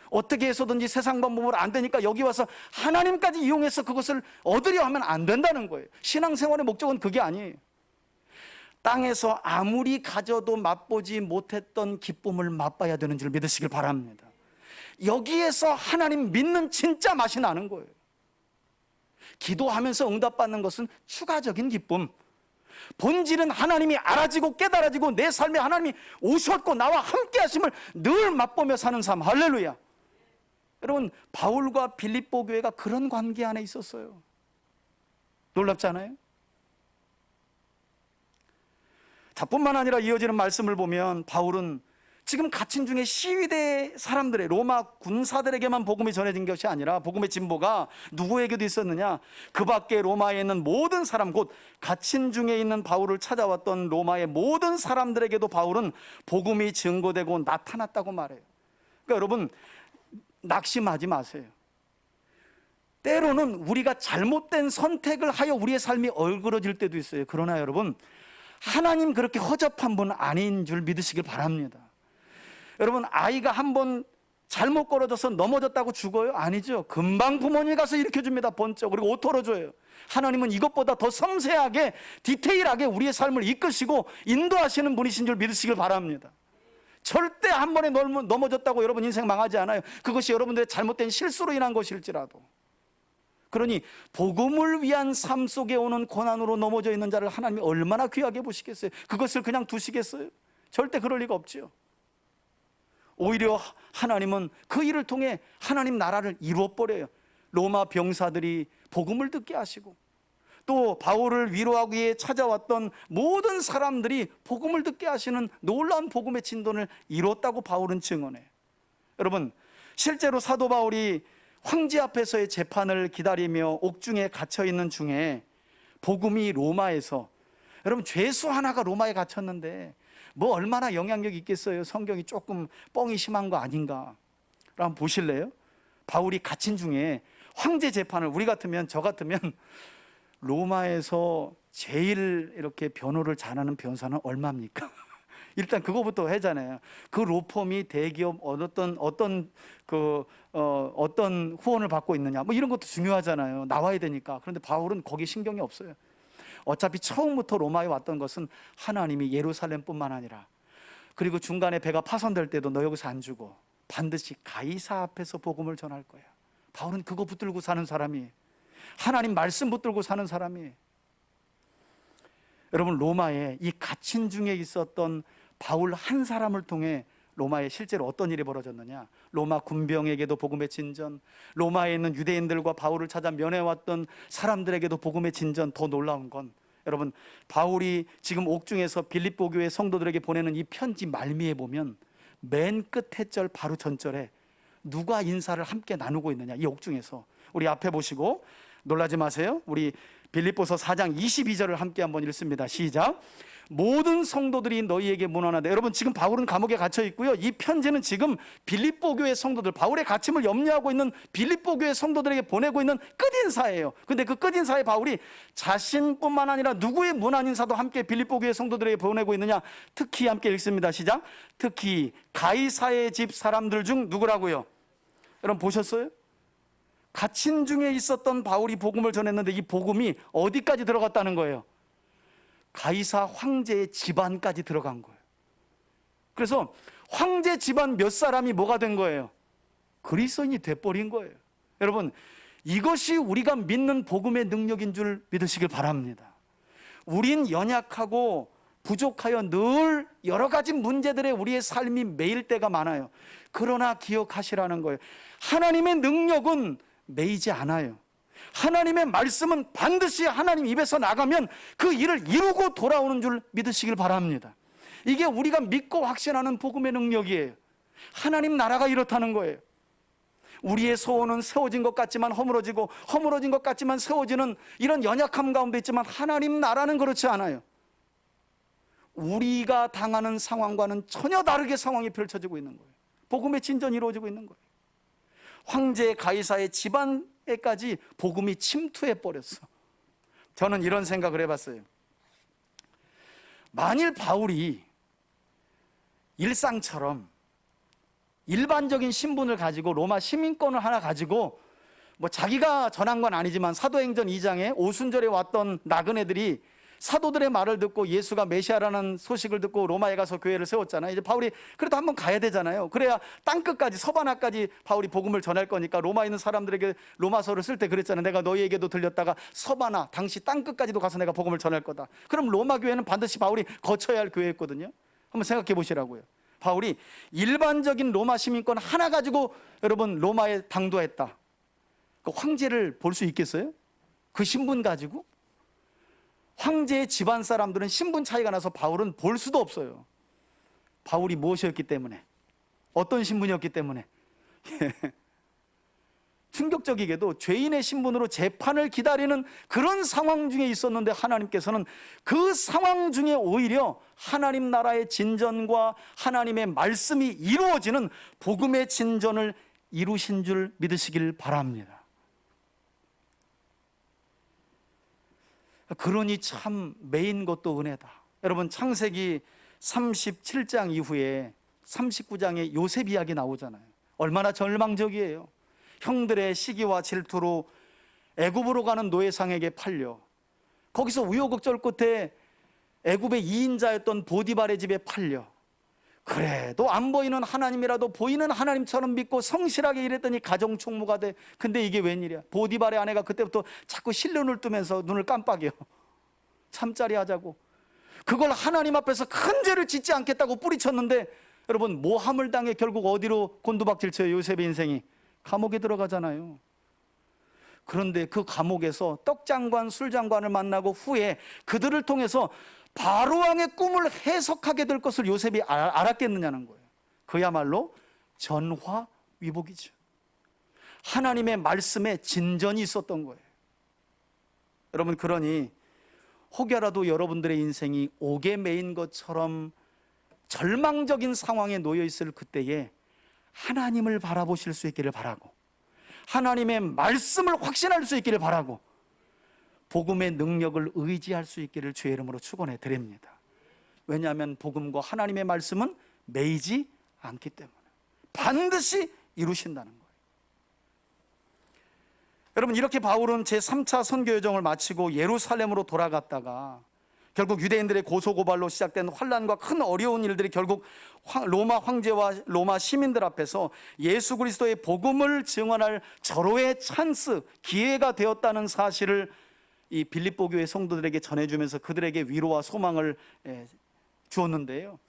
어떻게 해서든지 세상 방법으로 안 되니까 여기 와서 하나님까지 이용해서 그것을 얻으려 하면 안 된다는 거예요. 신앙생활의 목적은 그게 아니에요. 땅에서 아무리 가져도 맛보지 못했던 기쁨을 맛봐야 되는 줄 믿으시길 바랍니다. 여기에서 하나님 믿는 진짜 맛이 나는 거예요. 기도하면서 응답받는 것은 추가적인 기쁨. 본질은 하나님이 알아지고 깨달아지고 내 삶에 하나님이 오셨고 나와 함께 하심을 늘 맛보며 사는 삶. 할렐루야. 여러분, 바울과 빌립보 교회가 그런 관계 안에 있었어요. 놀랍지 않아요? 자, 뿐만 아니라 이어지는 말씀을 보면 바울은 지금 갇힌 중에 시위대 사람들의 로마 군사들에게만 복음이 전해진 것이 아니라 복음의 진보가 누구에게도 있었느냐? 그 밖에 로마에 있는 모든 사람, 곧 갇힌 중에 있는 바울을 찾아왔던 로마의 모든 사람들에게도 바울은 복음이 증거되고 나타났다고 말해요. 그러니까 여러분, 낙심하지 마세요. 때로는 우리가 잘못된 선택을 하여 우리의 삶이 얼그러질 때도 있어요. 그러나 여러분, 하나님 그렇게 허접한 분 아닌 줄 믿으시길 바랍니다. 여러분, 아이가 한번 잘못 걸어져서 넘어졌다고 죽어요? 아니죠. 금방 부모님이 가서 일으켜줍니다. 번쩍. 그리고 옷 털어줘요. 하나님은 이것보다 더 섬세하게 디테일하게 우리의 삶을 이끄시고 인도하시는 분이신 줄 믿으시길 바랍니다. 절대 한 번에 넘어졌다고 여러분 인생 망하지 않아요. 그것이 여러분들의 잘못된 실수로 인한 것일지라도. 그러니 복음을 위한 삶 속에 오는 고난으로 넘어져 있는 자를 하나님이 얼마나 귀하게 보시겠어요? 그것을 그냥 두시겠어요? 절대 그럴 리가 없죠. 오히려 하나님은 그 일을 통해 하나님 나라를 이루어버려요. 로마 병사들이 복음을 듣게 하시고 또 바울을 위로하기 위해 찾아왔던 모든 사람들이 복음을 듣게 하시는 놀라운 복음의 진돈을 이뤘다고 바울은 증언해요. 여러분, 실제로 사도 바울이 황제 앞에서의 재판을 기다리며 옥중에 갇혀있는 중에 복음이 로마에서, 여러분 죄수 하나가 로마에 갇혔는데 뭐 얼마나 영향력이 있겠어요. 성경이 조금 뻥이 심한 거 아닌가 한번 보실래요? 바울이 갇힌 중에 황제 재판을, 우리 같으면, 저 같으면 로마에서 제일 이렇게 변호를 잘하는 변호사는 얼마입니까? 일단 그거부터 하잖아요. 그 로펌이 대기업 어떤 후원을 받고 있느냐, 뭐 이런 것도 중요하잖아요. 나와야 되니까. 그런데 바울은 거기 신경이 없어요. 어차피 처음부터 로마에 왔던 것은 하나님이 예루살렘뿐만 아니라, 그리고 중간에 배가 파손될 때도 너 여기서 안 죽어. 반드시 가이사 앞에서 복음을 전할 거야. 바울은 그거 붙들고 사는 사람이에요. 하나님 말씀 붙들고 사는 사람이에요. 여러분, 로마에 이 갇힌 중에 있었던 바울 한 사람을 통해 로마에 실제로 어떤 일이 벌어졌느냐? 로마 군병에게도 복음의 진전, 로마에 있는 유대인들과 바울을 찾아 면회왔던 사람들에게도 복음의 진전. 더 놀라운 건 여러분, 바울이 지금 옥중에서 빌립보 교회 성도들에게 보내는 이 편지 말미에 보면 맨 끝 해절 바로 전절에 누가 인사를 함께 나누고 있느냐, 이 옥중에서. 우리 앞에 보시고 놀라지 마세요. 우리 빌립보서 4장 22절을 함께 한번 읽습니다. 시작. 모든 성도들이 너희에게 문안하되. 여러분, 지금 바울은 감옥에 갇혀 있고요. 이 편지는 지금 빌립보 교회 성도들, 바울의 갇힘을 염려하고 있는 빌립보 교회 성도들에게 보내고 있는 끝인사예요. 근데 그 끝인사에 바울이 자신뿐만 아니라 누구의 문안 인사도 함께 빌립보 교회 성도들에게 보내고 있느냐? 특히 함께 읽습니다. 시작. 특히 가이사의 집 사람들 중 누구라고요? 여러분 보셨어요? 갇힌 중에 있었던 바울이 복음을 전했는데 이 복음이 어디까지 들어갔다는 거예요? 가이사 황제의 집안까지 들어간 거예요. 그래서 황제 집안 몇 사람이 뭐가 된 거예요? 그리스도인이 돼버린 거예요. 여러분, 이것이 우리가 믿는 복음의 능력인 줄 믿으시길 바랍니다. 우린 연약하고 부족하여 늘 여러 가지 문제들에 우리의 삶이 매일 때가 많아요. 그러나 기억하시라는 거예요. 하나님의 능력은 매이지 않아요. 하나님의 말씀은 반드시 하나님 입에서 나가면 그 일을 이루고 돌아오는 줄 믿으시길 바랍니다. 이게 우리가 믿고 확신하는 복음의 능력이에요. 하나님 나라가 이렇다는 거예요. 우리의 소원은 세워진 것 같지만 허물어지고, 허물어진 것 같지만 세워지는 이런 연약함 가운데 있지만, 하나님 나라는 그렇지 않아요. 우리가 당하는 상황과는 전혀 다르게 상황이 펼쳐지고 있는 거예요. 복음의 진전이 이루어지고 있는 거예요. 황제 가이사의 집안에까지 복음이 침투해 버렸어. 저는 이런 생각을 해봤어요. 만일 바울이 일상처럼 일반적인 신분을 가지고 로마 시민권을 하나 가지고, 뭐 자기가 전한 건 아니지만 사도행전 2장에 오순절에 왔던 나그네들이 사도들의 말을 듣고 예수가 메시아라는 소식을 듣고 로마에 가서 교회를 세웠잖아요. 이제 바울이 그래도 한번 가야 되잖아요. 그래야 땅끝까지, 서바나까지 바울이 복음을 전할 거니까. 로마에 있는 사람들에게 로마서를 쓸 때 그랬잖아요. 내가 너희에게도 들렸다가 서바나, 당시 땅끝까지도 가서 내가 복음을 전할 거다. 그럼 로마 교회는 반드시 바울이 거쳐야 할 교회였거든요. 한번 생각해 보시라고요. 바울이 일반적인 로마 시민권 하나 가지고 여러분 로마에 당도했다. 그 황제를 볼 수 있겠어요? 그 신분 가지고? 황제의 집안 사람들은 신분 차이가 나서 바울은 볼 수도 없어요. 바울이 무엇이었기 때문에, 어떤 신분이었기 때문에. 충격적이게도 죄인의 신분으로 재판을 기다리는 그런 상황 중에 있었는데, 하나님께서는 그 상황 중에 오히려 하나님 나라의 진전과 하나님의 말씀이 이루어지는 복음의 진전을 이루신 줄 믿으시길 바랍니다. 그러니 참 매인 것도 은혜다. 여러분, 창세기 37장 이후에 39장에 요셉 이야기 나오잖아요. 얼마나 절망적이에요. 형들의 시기와 질투로 애굽으로 가는 노예상에게 팔려, 거기서 우여곡절 끝에 애굽의 2인자였던 보디발의 집에 팔려, 그래도 안 보이는 하나님이라도 보이는 하나님처럼 믿고 성실하게 일했더니 가정총무가 돼. 근데 이게 웬일이야? 보디발의 아내가 그때부터 자꾸 실눈을 뜨면서 눈을 깜빡여. 잠자리 하자고. 그걸 하나님 앞에서 큰 죄를 짓지 않겠다고 뿌리쳤는데, 여러분 모함을 당해 결국 어디로 곤두박질 쳐요? 요셉의 인생이 감옥에 들어가잖아요. 그런데 그 감옥에서 떡장관, 술장관을 만나고 후에 그들을 통해서 바로왕의 꿈을 해석하게 될 것을 요셉이 알았겠느냐는 거예요. 그야말로 전화위복이죠. 하나님의 말씀에 진전이 있었던 거예요. 여러분, 그러니 혹여라도 여러분들의 인생이 옥에 매인 것처럼 절망적인 상황에 놓여 있을 그때에 하나님을 바라보실 수 있기를 바라고, 하나님의 말씀을 확신할 수 있기를 바라고, 복음의 능력을 의지할 수 있기를 주의 이름으로 축원해 드립니다. 왜냐하면 복음과 하나님의 말씀은 매이지 않기 때문에 반드시 이루신다는 거예요. 여러분, 이렇게 바울은 제3차 선교 여정을 마치고 예루살렘으로 돌아갔다가 결국 유대인들의 고소고발로 시작된 환난과 큰 어려운 일들이 결국 로마 황제와 로마 시민들 앞에서 예수 그리스도의 복음을 증언할 절호의 찬스, 기회가 되었다는 사실을 이 빌립보 교회 성도들에게 전해주면서 그들에게 위로와 소망을 주었는데요.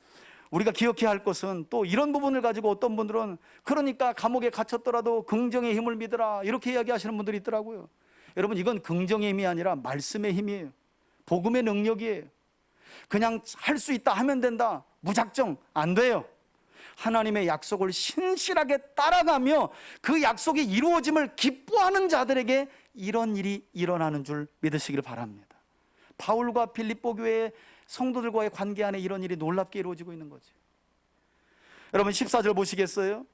우리가 기억해야 할 것은 또 이런 부분을 가지고 어떤 분들은 그러니까 감옥에 갇혔더라도 긍정의 힘을 믿으라, 이렇게 이야기하시는 분들이 있더라고요. 여러분, 이건 긍정의 힘이 아니라 말씀의 힘이에요. 복음의 능력이에요. 그냥 할 수 있다 하면 된다, 무작정 안 돼요. 하나님의 약속을 신실하게 따라가며 그 약속이 이루어짐을 기뻐하는 자들에게 이런 일이 일어나는 줄 믿으시길 바랍니다. 바울과 빌립보 교회의 성도들과의 관계 안에 이런 일이 놀랍게 이루어지고 있는 거죠. 여러분 14절 보시겠어요?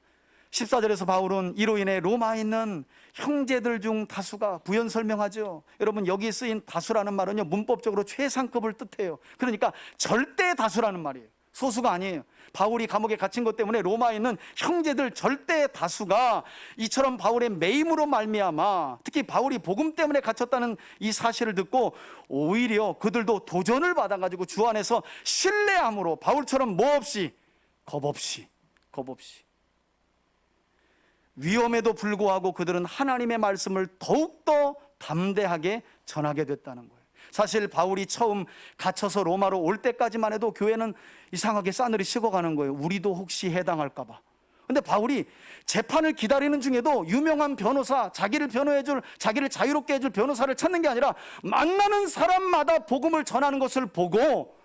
14절에서 바울은 이로 인해 로마에 있는 형제들 중 다수가 부연 설명하죠. 여러분 여기 쓰인 다수라는 말은요, 문법적으로 최상급을 뜻해요. 그러니까 절대 다수라는 말이에요. 소수가 아니에요. 바울이 감옥에 갇힌 것 때문에 로마에 있는 형제들 절대 다수가 이처럼 바울의 매임으로 말미암아, 특히 바울이 복음 때문에 갇혔다는 이 사실을 듣고 오히려 그들도 도전을 받아가지고 주 안에서 신뢰함으로 바울처럼 뭐 없이, 겁 없이 위험에도 불구하고 그들은 하나님의 말씀을 더욱더 담대하게 전하게 됐다는 거예요. 사실 바울이 처음 갇혀서 로마로 올 때까지만 해도 교회는 이상하게 싸늘히 식어가는 거예요. 우리도 혹시 해당할까 봐. 근데 바울이 재판을 기다리는 중에도 유명한 변호사, 자기를 변호해줄, 자기를 자유롭게 해줄 변호사를 찾는 게 아니라 만나는 사람마다 복음을 전하는 것을 보고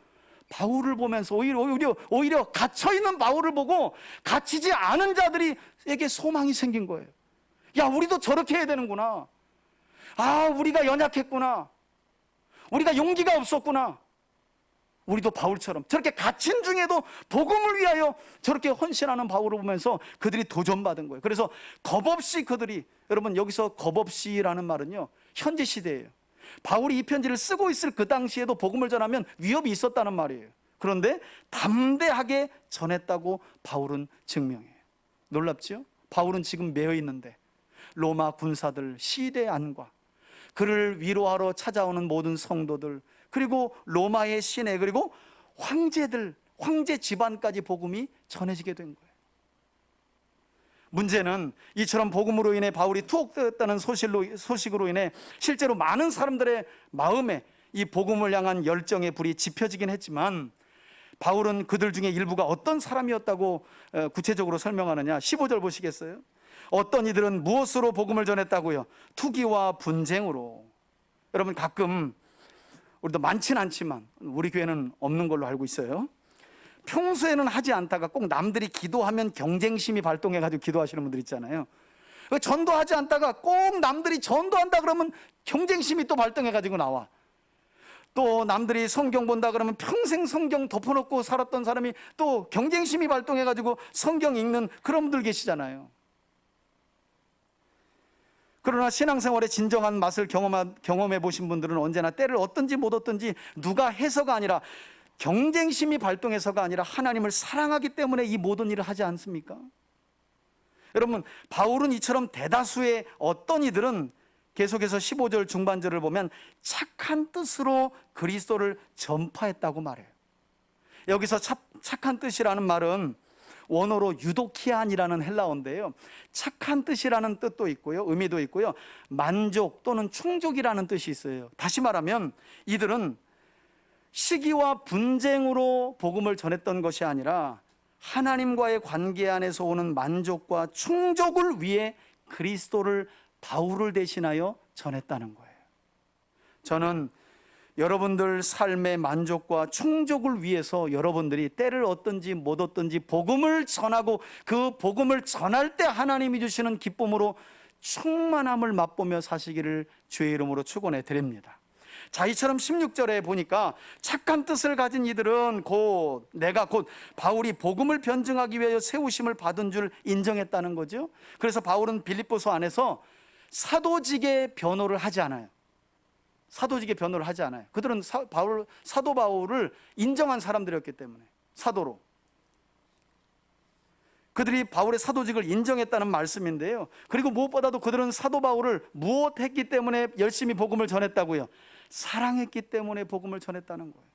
바울을 보면서 오히려 갇혀있는 바울을 보고 갇히지 않은 자들에게 소망이 생긴 거예요. 야, 우리도 저렇게 해야 되는구나. 아, 우리가 연약했구나. 우리가 용기가 없었구나. 우리도 바울처럼 저렇게 갇힌 중에도 복음을 위하여 저렇게 헌신하는 바울을 보면서 그들이 도전받은 거예요. 그래서 겁없이 그들이, 여러분 여기서 겁없이라는 말은요, 현재 시대예요. 바울이 이 편지를 쓰고 있을 그 당시에도 복음을 전하면 위협이 있었다는 말이에요. 그런데 담대하게 전했다고 바울은 증명해요. 놀랍죠? 바울은 지금 매여 있는데 로마 군사들, 시대 안과 그를 위로하러 찾아오는 모든 성도들, 그리고 로마의 시내, 그리고 황제들, 황제 집안까지 복음이 전해지게 된 거예요. 문제는 이처럼 복음으로 인해 바울이 투옥되었다는 소식으로 인해 실제로 많은 사람들의 마음에 이 복음을 향한 열정의 불이 지펴지긴 했지만, 바울은 그들 중에 일부가 어떤 사람이었다고 구체적으로 설명하느냐. 15절 보시겠어요? 어떤 이들은 무엇으로 복음을 전했다고요? 투기와 분쟁으로. 여러분 가끔, 우리도 많지는 않지만 우리 교회는 없는 걸로 알고 있어요, 평소에는 하지 않다가 꼭 남들이 기도하면 경쟁심이 발동해가지고 기도하시는 분들 있잖아요. 전도하지 않다가 꼭 남들이 전도한다 그러면 경쟁심이 또 발동해가지고 나와. 또 남들이 성경 본다 그러면 평생 성경 덮어놓고 살았던 사람이 또 경쟁심이 발동해가지고 성경 읽는 그런 분들 계시잖아요. 그러나 신앙생활의 진정한 맛을 경험해 보신 분들은 언제나 때를 얻든지 못 얻든지 누가 해서가 아니라, 경쟁심이 발동해서가 아니라 하나님을 사랑하기 때문에 이 모든 일을 하지 않습니까? 여러분, 바울은 이처럼 대다수의 어떤 이들은 계속해서 15절 중반절을 보면 착한 뜻으로 그리스도를 전파했다고 말해요. 여기서 착한 뜻이라는 말은 원어로 유도키안이라는 헬라어인데요, 착한 뜻이라는 뜻도 있고요, 의미도 있고요, 만족 또는 충족이라는 뜻이 있어요. 다시 말하면 이들은 시기와 분쟁으로 복음을 전했던 것이 아니라 하나님과의 관계 안에서 오는 만족과 충족을 위해 그리스도를, 바울을 대신하여 전했다는 거예요. 저는 여러분들 삶의 만족과 충족을 위해서 여러분들이 때를 얻든지 못 얻든지 복음을 전하고 그 복음을 전할 때 하나님이 주시는 기쁨으로 충만함을 맛보며 사시기를 주의 이름으로 축원해 드립니다. 자, 이처럼 16절에 보니까 착한 뜻을 가진 이들은 내가 곧 바울이 복음을 변증하기 위하여 세우심을 받은 줄 인정했다는 거죠. 그래서 바울은 빌립보서 안에서 사도직의 변호를 하지 않아요. 사도직의 변호를 하지 않아요. 그들은 사도 바울을 인정한 사람들이었기 때문에 사도로. 그들이 바울의 사도직을 인정했다는 말씀인데요, 그리고 무엇보다도 그들은 사도 바울을 무엇했기 때문에 열심히 복음을 전했다고요? 사랑했기 때문에 복음을 전했다는 거예요.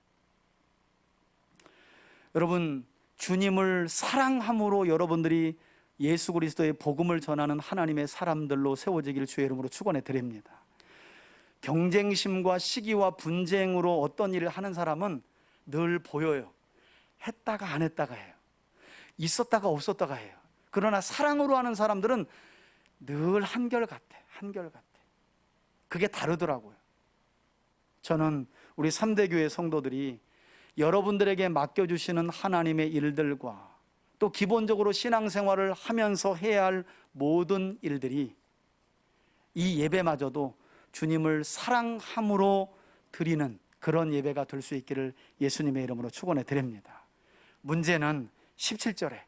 여러분, 주님을 사랑함으로 여러분들이 예수 그리스도의 복음을 전하는 하나님의 사람들로 세워지기를 주의 이름으로 축원해 드립니다. 경쟁심과 시기와 분쟁으로 어떤 일을 하는 사람은 늘 보여요. 했다가 안 했다가 해요. 있었다가 없었다가 해요. 그러나 사랑으로 하는 사람들은 늘 한결같아. 그게 다르더라고요. 저는 우리 3대 교회 성도들이 여러분들에게 맡겨주시는 하나님의 일들과 또 기본적으로 신앙생활을 하면서 해야 할 모든 일들이 이 예배마저도 주님을 사랑함으로 드리는 그런 예배가 될 수 있기를 예수님의 이름으로 축원해 드립니다. 문제는 17절에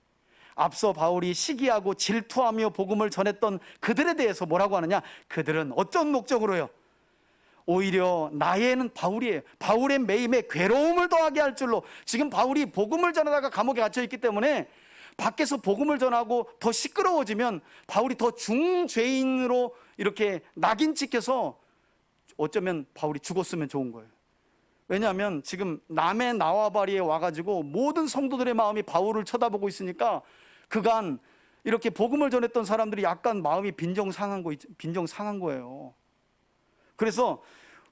앞서 바울이 시기하고 질투하며 복음을 전했던 그들에 대해서 뭐라고 하느냐? 그들은 어떤 목적으로요? 오히려 나에는 바울의 매임에 괴로움을 더하게 할 줄로. 지금 바울이 복음을 전하다가 감옥에 갇혀 있기 때문에 밖에서 복음을 전하고 더 시끄러워지면 바울이 더 중죄인으로 이렇게 낙인 찍혀서 어쩌면 바울이 죽었으면 좋은 거예요. 왜냐하면 지금 남의 나와바리에 와가지고 모든 성도들의 마음이 바울을 쳐다보고 있으니까 그간 이렇게 복음을 전했던 사람들이 약간 마음이 빈정상한 거예요. 그래서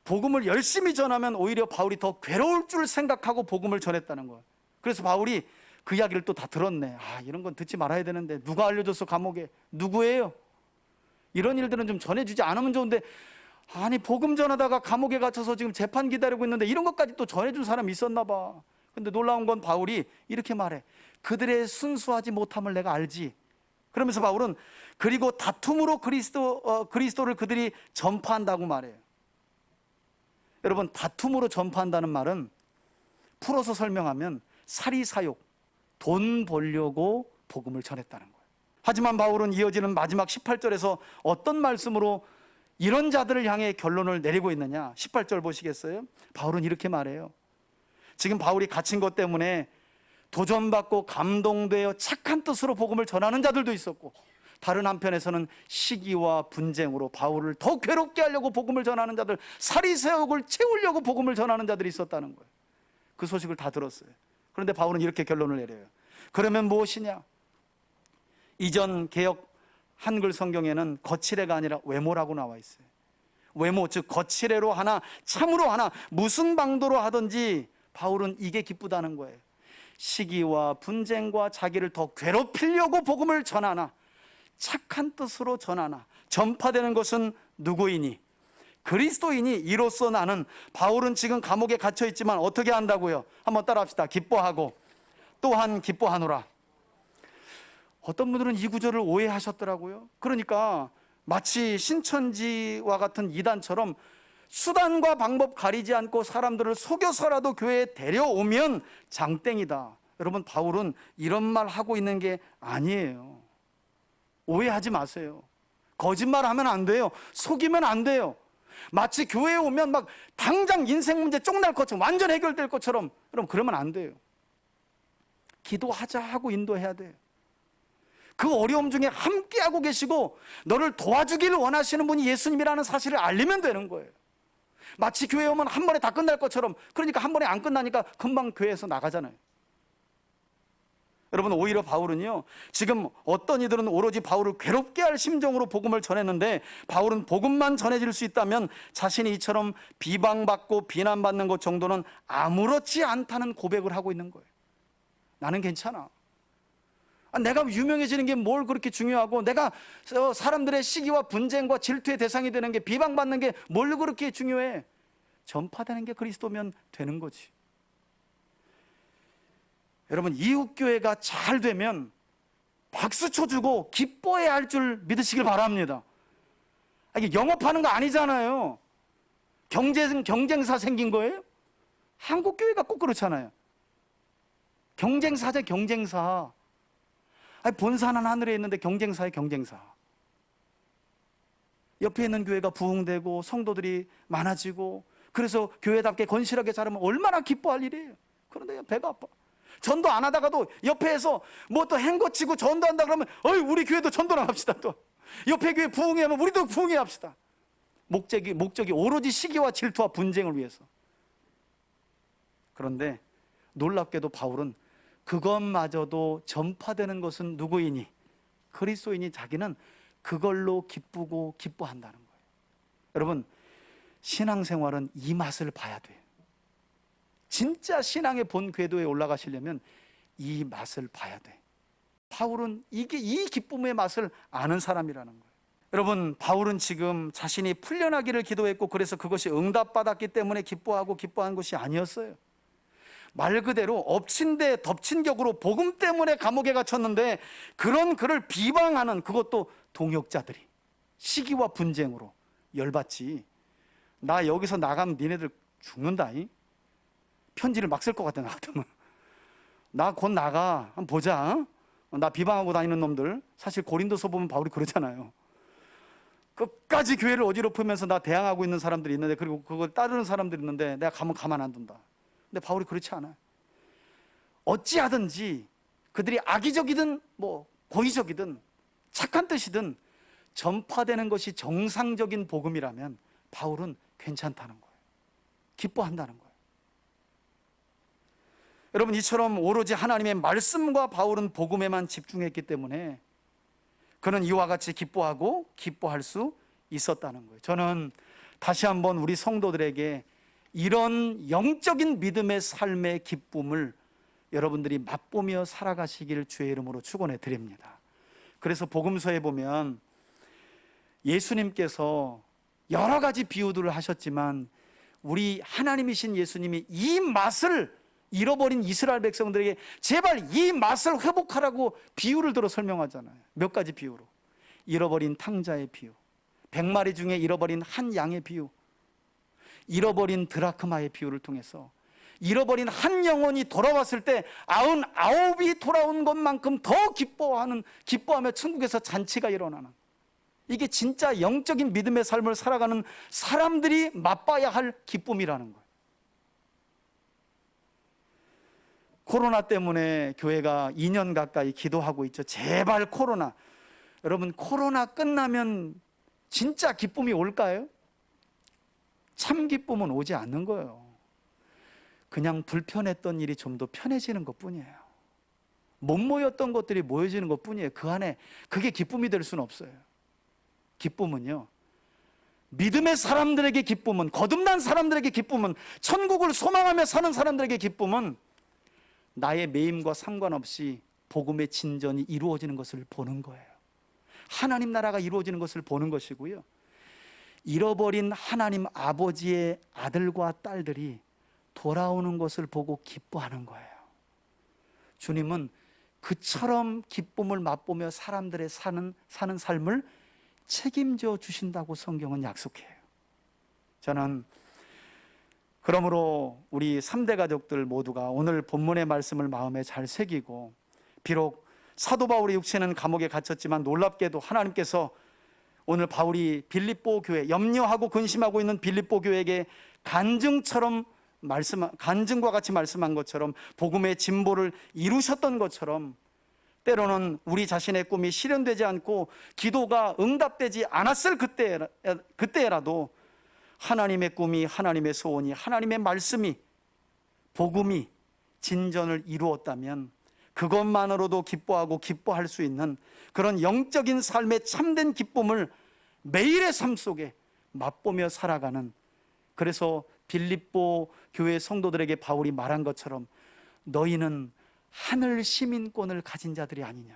복음을 열심히 전하면 오히려 바울이 더 괴로울 줄 생각하고 복음을 전했다는 거예요. 그래서 바울이 그 이야기를 또 다 들었네. 이런 건 듣지 말아야 되는데 누가 알려줬어? 감옥에 누구예요? 이런 일들은 좀 전해주지 않으면 좋은데, 아니 복음 전하다가 감옥에 갇혀서 지금 재판 기다리고 있는데 이런 것까지 또 전해준 사람이 있었나 봐. 근데 놀라운 건 바울이 이렇게 말해. 그들의 순수하지 못함을 내가 알지. 그러면서 바울은 그리고 다툼으로 그리스도를 그들이 전파한다고 말해요. 여러분, 다툼으로 전파한다는 말은 풀어서 설명하면 사리사욕, 돈 벌려고 복음을 전했다는 거예요. 하지만 바울은 이어지는 마지막 18절에서 어떤 말씀으로 이런 자들을 향해 결론을 내리고 있느냐? 18절 보시겠어요? 바울은 이렇게 말해요. 지금 바울이 갇힌 것 때문에 도전받고 감동되어 착한 뜻으로 복음을 전하는 자들도 있었고, 다른 한편에서는 시기와 분쟁으로 바울을 더 괴롭게 하려고 복음을 전하는 자들, 사리새욕을 채우려고 복음을 전하는 자들이 있었다는 거예요. 그 소식을 다 들었어요. 그런데 바울은 이렇게 결론을 내려요. 그러면 무엇이냐? 이전 개역 한글 성경에는 거칠애가 아니라 외모라고 나와 있어요. 외모, 즉 거칠애로 하나 참으로 하나 무슨 방도로 하든지 바울은 이게 기쁘다는 거예요. 시기와 분쟁과 자기를 더 괴롭히려고 복음을 전하나, 착한 뜻으로 전하나, 전파되는 것은 누구이니? 그리스도이니. 이로써 나는, 바울은 지금 감옥에 갇혀 있지만 어떻게 한다고요? 한번 따라합시다. 기뻐하고 또한 기뻐하노라. 어떤 분들은 이 구절을 오해하셨더라고요. 그러니까 마치 신천지와 같은 이단처럼 수단과 방법 가리지 않고 사람들을 속여서라도 교회에 데려오면 장땡이다. 여러분, 바울은 이런 말 하고 있는 게 아니에요. 오해하지 마세요. 거짓말하면 안 돼요. 속이면 안 돼요. 마치 교회에 오면 막 당장 인생 문제 쪽날 것처럼, 완전 해결될 것처럼, 여러분 그러면 안 돼요. 기도하자 하고 인도해야 돼요. 그 어려움 중에 함께하고 계시고 너를 도와주기를 원하시는 분이 예수님이라는 사실을 알리면 되는 거예요. 마치 교회에 오면 한 번에 다 끝날 것처럼, 그러니까 한 번에 안 끝나니까 금방 교회에서 나가잖아요. 여러분, 오히려 바울은요, 지금 어떤 이들은 오로지 바울을 괴롭게 할 심정으로 복음을 전했는데, 바울은 복음만 전해질 수 있다면 자신이 이처럼 비방받고 비난받는 것 정도는 아무렇지 않다는 고백을 하고 있는 거예요. 나는 괜찮아. 내가 유명해지는 게 뭘 그렇게 중요하고, 내가 사람들의 시기와 분쟁과 질투의 대상이 되는 게, 비방받는 게 뭘 그렇게 중요해? 전파되는 게 그리스도면 되는 거지. 여러분, 이웃교회가 잘 되면 박수 쳐주고 기뻐해야 할 줄 믿으시길 바랍니다. 이게 영업하는 거 아니잖아요. 경쟁사 생긴 거예요? 한국교회가 꼭 그렇잖아요. 경쟁사죠, 경쟁사. 본사는 하늘에 있는데 경쟁사에 경쟁사. 옆에 있는 교회가 부흥되고 성도들이 많아지고, 그래서 교회답게 건실하게 자라면 얼마나 기뻐할 일이에요. 그런데 배가 아파. 전도 안 하다가도 옆에서 뭐 또 행거치고 전도한다 그러면, 우리 교회도 전도를 합시다. 또 옆에 교회 부흥하면 우리도 부흥해 합시다. 목적이 오로지 시기와 질투와 분쟁을 위해서. 그런데 놀랍게도 바울은 그것마저도 전파되는 것은 누구이니? 그리스도이니. 자기는 그걸로 기쁘고 기뻐한다는 거예요. 여러분, 신앙생활은 이 맛을 봐야 돼요. 진짜 신앙의 본 궤도에 올라가시려면 이 맛을 봐야 돼. 바울은 이 기쁨의 맛을 아는 사람이라는 거예요. 여러분, 바울은 지금 자신이 풀려나기를 기도했고, 그래서 그것이 응답받았기 때문에 기뻐하고 기뻐한 것이 아니었어요. 말 그대로 엎친 데 덮친 격으로 복음 때문에 감옥에 갇혔는데 그런 그를 비방하는, 그것도 동역자들이 시기와 분쟁으로 열받지. 나 여기서 나가면 니네들 죽는다. 편지를 막 쓸 것 같아. 나 같으면 나 곧 나가, 한번 보자. 나 비방하고 다니는 놈들. 사실 고린도서 보면 바울이 그러잖아요. 끝까지 교회를 어지럽히면서 나 대항하고 있는 사람들이 있는데, 그리고 그걸 따르는 사람들이 있는데 내가 가면 가만 안 둔다. 근데 바울이 그렇지 않아요. 어찌하든지 그들이 악의적이든 뭐 고의적이든 착한 뜻이든 전파되는 것이 정상적인 복음이라면 바울은 괜찮다는 거예요. 기뻐한다는 거예요. 여러분, 이처럼 오로지 하나님의 말씀과 바울은 복음에만 집중했기 때문에 그는 이와 같이 기뻐하고 기뻐할 수 있었다는 거예요. 저는 다시 한번 우리 성도들에게 이런 영적인 믿음의 삶의 기쁨을 여러분들이 맛보며 살아가시기를 주의 이름으로 축원해 드립니다. 그래서 복음서에 보면 예수님께서 여러 가지 비유들을 하셨지만 우리 하나님이신 예수님이 이 맛을 잃어버린 이스라엘 백성들에게 제발 이 맛을 회복하라고 비유를 들어 설명하잖아요. 몇 가지 비유로. 잃어버린 탕자의 비유, 100마리 중에 잃어버린 한 양의 비유, 잃어버린 드라크마의 비유를 통해서 잃어버린 한 영혼이 돌아왔을 때 99이 돌아온 것만큼 더 기뻐하며 천국에서 잔치가 일어나는, 이게 진짜 영적인 믿음의 삶을 살아가는 사람들이 맛봐야 할 기쁨이라는 거예요. 코로나 때문에 교회가 2년 가까이 기도하고 있죠. 제발 코로나. 여러분, 코로나 끝나면 진짜 기쁨이 올까요? 참 기쁨은 오지 않는 거예요. 그냥 불편했던 일이 좀 더 편해지는 것뿐이에요. 못 모였던 것들이 모여지는 것뿐이에요. 그 안에 그게 기쁨이 될 수는 없어요. 기쁨은요, 믿음의 사람들에게 기쁨은, 거듭난 사람들에게 기쁨은, 천국을 소망하며 사는 사람들에게 기쁨은 나의 매임과 상관없이 복음의 진전이 이루어지는 것을 보는 거예요. 하나님 나라가 이루어지는 것을 보는 것이고요, 잃어버린 하나님 아버지의 아들과 딸들이 돌아오는 것을 보고 기뻐하는 거예요. 주님은 그처럼 기쁨을 맛보며 사람들의 사는 삶을 책임져 주신다고 성경은 약속해요. 저는 그러므로 우리 3대 가족들 모두가 오늘 본문의 말씀을 마음에 잘 새기고, 비록 사도 바울의 육체는 감옥에 갇혔지만 놀랍게도 하나님께서 오늘 바울이 빌립보 교회, 염려하고 근심하고 있는 빌립보 교회에게 간증과 같이 말씀한 것처럼 복음의 진보를 이루셨던 것처럼, 때로는 우리 자신의 꿈이 실현되지 않고 기도가 응답되지 않았을 그때라도 하나님의 꿈이, 하나님의 소원이, 하나님의 말씀이, 복음이 진전을 이루었다면 그것만으로도 기뻐하고 기뻐할 수 있는 그런 영적인 삶의 참된 기쁨을 매일의 삶 속에 맛보며 살아가는, 그래서 빌립보 교회 성도들에게 바울이 말한 것처럼 너희는 하늘 시민권을 가진 자들이 아니냐.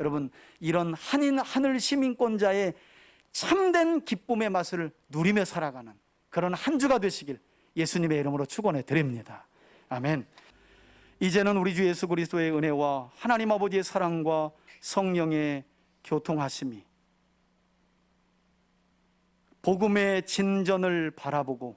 여러분, 이런 하늘 시민권자의 참된 기쁨의 맛을 누리며 살아가는 그런 한 주가 되시길 예수님의 이름으로 축원해 드립니다. 아멘. 이제는 우리 주 예수 그리스도의 은혜와 하나님 아버지의 사랑과 성령의 교통하심이, 복음의 진전을 바라보고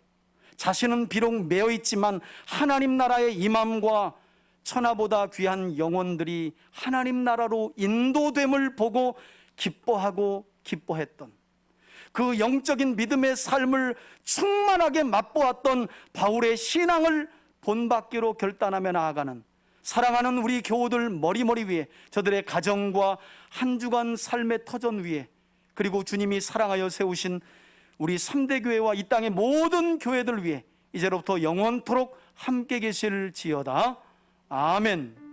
자신은 비록 매여 있지만 하나님 나라의 임함과 천하보다 귀한 영혼들이 하나님 나라로 인도됨을 보고 기뻐하고 기뻐했던 그 영적인 믿음의 삶을 충만하게 맛보았던 바울의 신앙을 본받기로 결단하며 나아가는 사랑하는 우리 교우들 머리머리 위에, 저들의 가정과 한 주간 삶의 터전 위에, 그리고 주님이 사랑하여 세우신 우리 3대 교회와 이 땅의 모든 교회들 위해 이제로부터 영원토록 함께 계실지어다. 아멘.